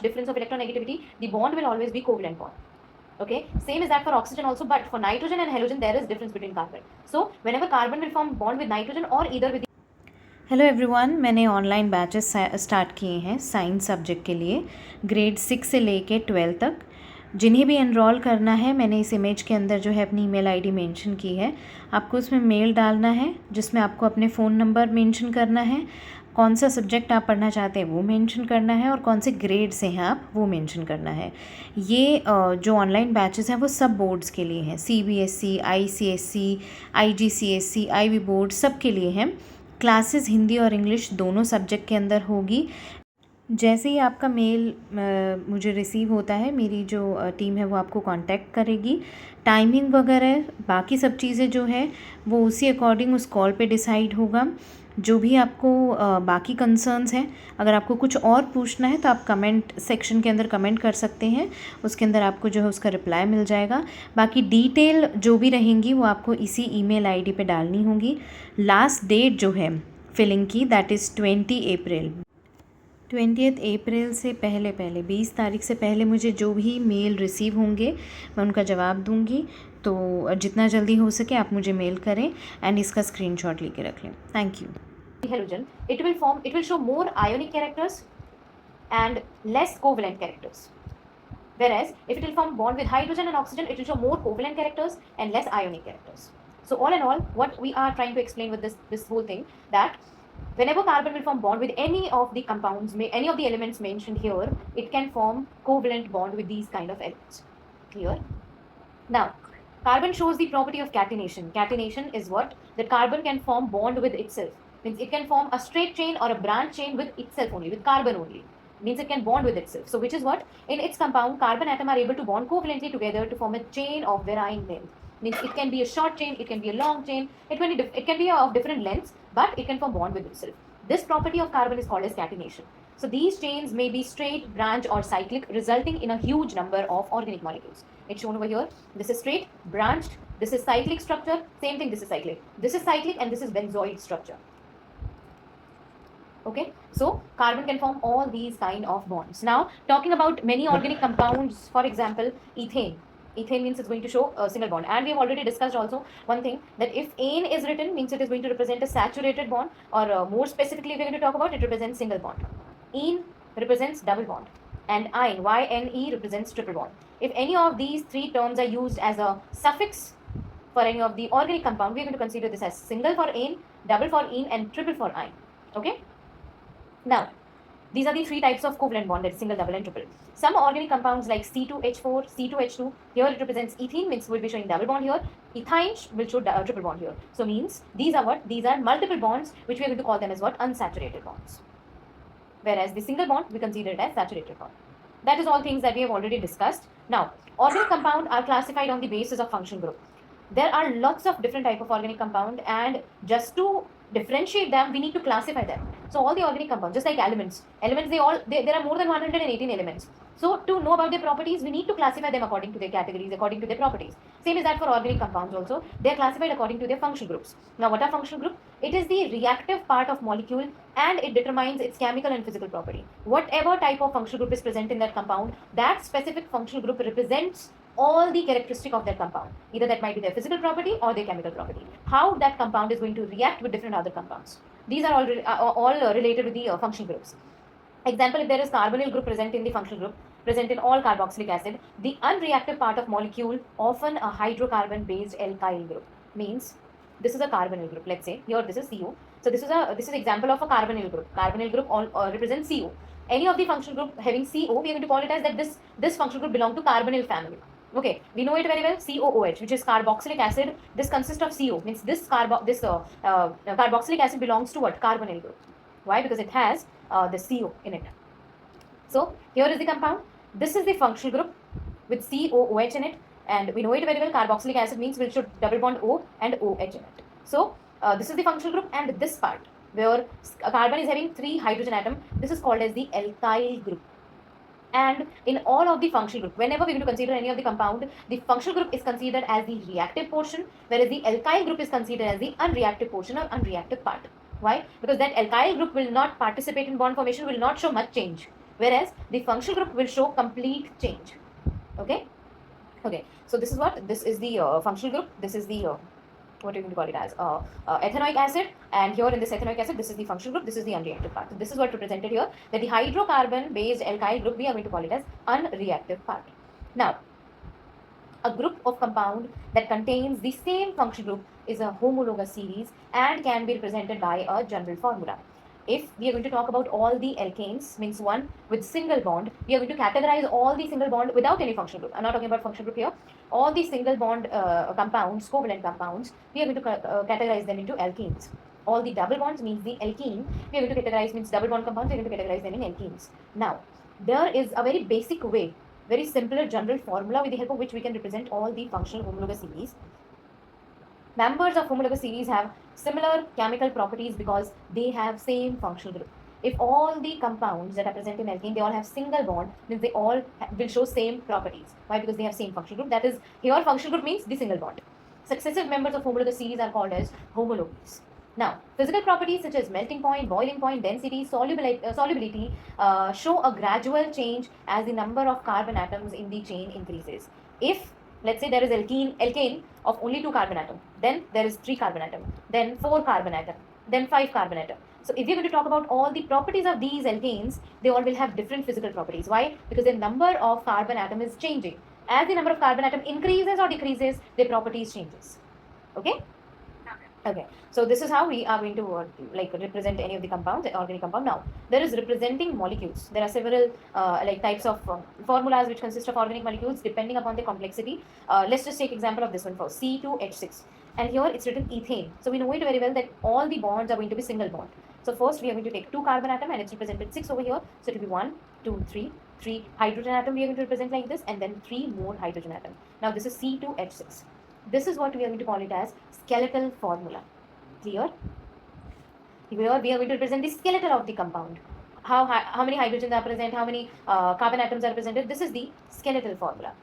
difference of electronegativity, the bond will always be covalent bond. Okay, same is that for oxygen also, but for nitrogen and halogen there is difference between carbon. So whenever carbon will form bond with nitrogen or either with hello everyone, मैंने online batches start किए हैं science subject के लिए grade 6 से लेके 12 तक। जिन्हें भी एनरोल करना है, मैंने इस इमेज के अंदर जो है अपनी ईमेल आईडी मेंशन की है। आपको उसमें मेल डालना है जिसमें आपको अपने फ़ोन नंबर मेंशन करना है, कौन सा सब्जेक्ट आप पढ़ना चाहते हैं वो मेंशन करना है, और कौन से ग्रेड से हैं आप वो मेंशन करना है। ये जो ऑनलाइन बैचेस हैं वो सब बोर्ड्स के लिए हैं, CBSE, ICSE, IGCSE, IB board सब के लिए हैं। क्लासेस हिंदी और इंग्लिश दोनों सब्जेक्ट के अंदर होगी। जैसे ही आपका मेल मुझे रिसीव होता है, मेरी जो टीम है वो आपको कांटेक्ट करेगी। टाइमिंग वगैरह बाकी सब चीज़ें जो है वो उसी अकॉर्डिंग उस कॉल पे डिसाइड होगा। जो भी आपको बाकी कंसर्न्स हैं, अगर आपको कुछ और पूछना है तो आप कमेंट सेक्शन के अंदर कमेंट कर सकते हैं, उसके अंदर आपको जो है उसका रिप्लाई मिल जाएगा। बाकी डिटेल जो भी रहेंगी वो आपको इसी ईमेल आईडी पे डालनी होगी। लास्ट डेट जो है फिलिंग की दैट इज़ 20 अप्रैल से पहले 20 तारीख से पहले मुझे जो भी मेल रिसीव होंगे मैं उनका जवाब दूंगी। तो जितना जल्दी हो सके आप मुझे मेल करें एंड इसका स्क्रीनशॉट लेके रख लें। Thank you. halogen, it will show more ionic characters and less covalent characters. Whereas if it will form bond with hydrogen and oxygen, it will show more covalent characters and less ionic characters. So all in all, what we are trying to explain with this whole thing, that whenever carbon will form bond with any of the compounds, any of the elements mentioned here, it can form covalent bond with these kind of elements. Clear? Now, carbon shows the property of catenation. Catenation is what? That carbon can form bond with itself. Means it can form a straight chain or a branch chain with itself only, with carbon only. Means it can bond with itself. So which is what? In its compound, carbon atom are able to bond covalently together to form a chain of varying length. Means it can be a short chain, it can be a long chain, it can be of different lengths, but it can form bond with itself. This property of carbon is called as catenation. So these chains may be straight, branch or cyclic, resulting in a huge number of organic molecules. It's shown over here. This is straight, branched, this is cyclic structure, same thing, this is cyclic. This is cyclic and this is benzoid structure. Okay, so carbon can form all these kind of bonds. Now, talking about many organic compounds, for example, ethane. Ethane means it's going to show a single bond. And we have already discussed also one thing, that if ane is written, means it is going to represent a saturated bond, or more specifically we're going to talk about, it represents single bond. Ene represents double bond, and yne, YNE, represents triple bond. If any of these three terms are used as a suffix for any of the organic compound, we're going to consider this as single for ane, double for ene, and triple for yne. Okay? Now, these are the three types of covalent bond, that is single, double and triple. Some organic compounds like C2H4, C2H2, here it represents ethene, means we'll be showing double bond here. Ethyne will show triple bond here. So means these are what? These are multiple bonds, which we are going to call them as what? Unsaturated bonds. Whereas the single bond we consider it as saturated bond. That is all things that we have already discussed. Now, organic compound are classified on the basis of functional group. There are lots of different type of organic compound, and just to differentiate them, we need to classify them. So all the organic compounds, just like elements, there are more than 118 elements. So to know about their properties, we need to classify them according to their categories, according to their properties. Same is that for organic compounds also, they are classified according to their functional groups. Now, what are functional groups? It is the reactive part of molecule, and it determines its chemical and physical property. Whatever type of functional group is present in that compound, that specific functional group represents all the characteristic of that compound. Either that might be their physical property or their chemical property. How that compound is going to react with different other compounds. These are all related with the functional groups. Example, if there is carbonyl group present in the functional group, present in all carboxylic acid, the unreactive part of molecule, often a hydrocarbon based alkyl group. Means this is a carbonyl group. Let's say here this is CO. So this is example of a carbonyl group. Carbonyl group all represents CO. Any of the functional group having CO, we are going to call it as that this functional group belong to carbonyl family. Okay, we know it very well. COOH, which is carboxylic acid. This consists of CO. Means this carboxylic acid belongs to what? Carbonyl group. Why? Because it has the CO in it. So here is the compound. This is the functional group with COOH in it, and we know it very well. Carboxylic acid means we'll show double bond O and OH in it. So this is the functional group, and this part where carbon is having 3 hydrogen atom, this is called as the alkyl group. And in all of the functional group, whenever we're going to consider any of the compound, the functional group is considered as the reactive portion, whereas the alkyl group is considered as the unreactive portion or unreactive part. Why? Because that alkyl group will not participate in bond formation, will not show much change. whereas the functional group will show complete change. Okay. So this is what, this is the functional group, this is the what are you going to call it as ethanoic acid, and here in this ethanoic acid, this is the functional group, this is the unreactive part. So this is what represented here, that the hydrocarbon based alkyl group, we are going to call it as unreactive part. Now, a group of compound that contains the same functional group is a homologous series and can be represented by a general formula. If we are going to talk about all the alkanes, means one with single bond, we are going to categorize all the single bond without any functional group. I'm not talking about functional group here. All the single bond compounds, covalent compounds, we are going to categorize them into alkenes. All the double bonds means the alkene, we are going to categorize, means double bond compounds, we are going to categorize them in alkenes. Now, there is a very basic way, very simpler general formula with the help of which we can represent all the functional homologous series. Members of homologous series have similar chemical properties because they have same functional group. If all the compounds that are present in alkene, they all have single bond, means they all will show same properties. Why? Because they have same functional group. That is, here functional group means the single bond. Successive members of homologous series are called as homologues. Now, physical properties such as melting point, boiling point, density, solubility show a gradual change as the number of carbon atoms in the chain increases. If, let's say, there is alkane of only 2 carbon atom, then there is 3 carbon atom, then 4 carbon atom, then 5 carbon atom. So if you're going to talk about all the properties of these alkanes, they all will have different physical properties. Why? Because the number of carbon atom is changing. As the number of carbon atom increases or decreases, their properties changes. Okay? Okay, so this is how we are going to like represent any of the compounds, organic compound. Now, there is representing molecules. There are several like types of formulas which consist of organic molecules depending upon the complexity. Let's just take example of this one first, C2H6. And here it's written ethane. So we know it very well that all the bonds are going to be single bond. So first we are going to take 2 carbon atom and it's represented 6 over here. So it will be 1, 2, 3. 3 hydrogen atom we are going to represent like this, and then 3 more hydrogen atom. Now this is C2H6. This is what we are going to call it as skeletal formula. Clear? Here we are going to represent the skeletal of the compound. How many hydrogens are present, how many carbon atoms are represented. This is the skeletal formula.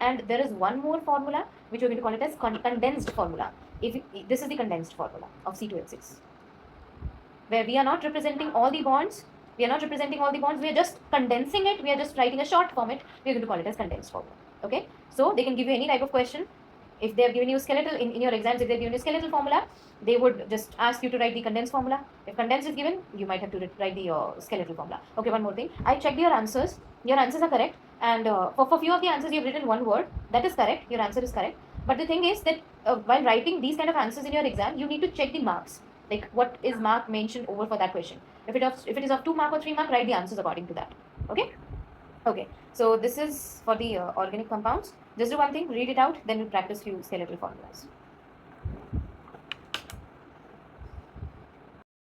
And there is one more formula which we are going to call it as condensed formula. This is the condensed formula of C2H6, where we are not representing all the bonds. We are just condensing it. We are just writing a short form it. We are going to call it as condensed formula. Okay? So they can give you any type of question. If they have given you skeletal, in your exams, if they have given you skeletal formula, they would just ask you to write the condensed formula. If condensed is given, you might have to write the skeletal formula. Okay, one more thing. I checked your answers. Your answers are correct. And for few of the answers, you have written one word. That is correct. Your answer is correct. But the thing is that while writing these kind of answers in your exam, you need to check the marks. Like what is mark mentioned over for that question. If it is of 2 mark or 3 mark, write the answers according to that. Okay? Okay, so this is for the organic compounds. Just do one thing, read it out, then we'll practice few skeletal formulas.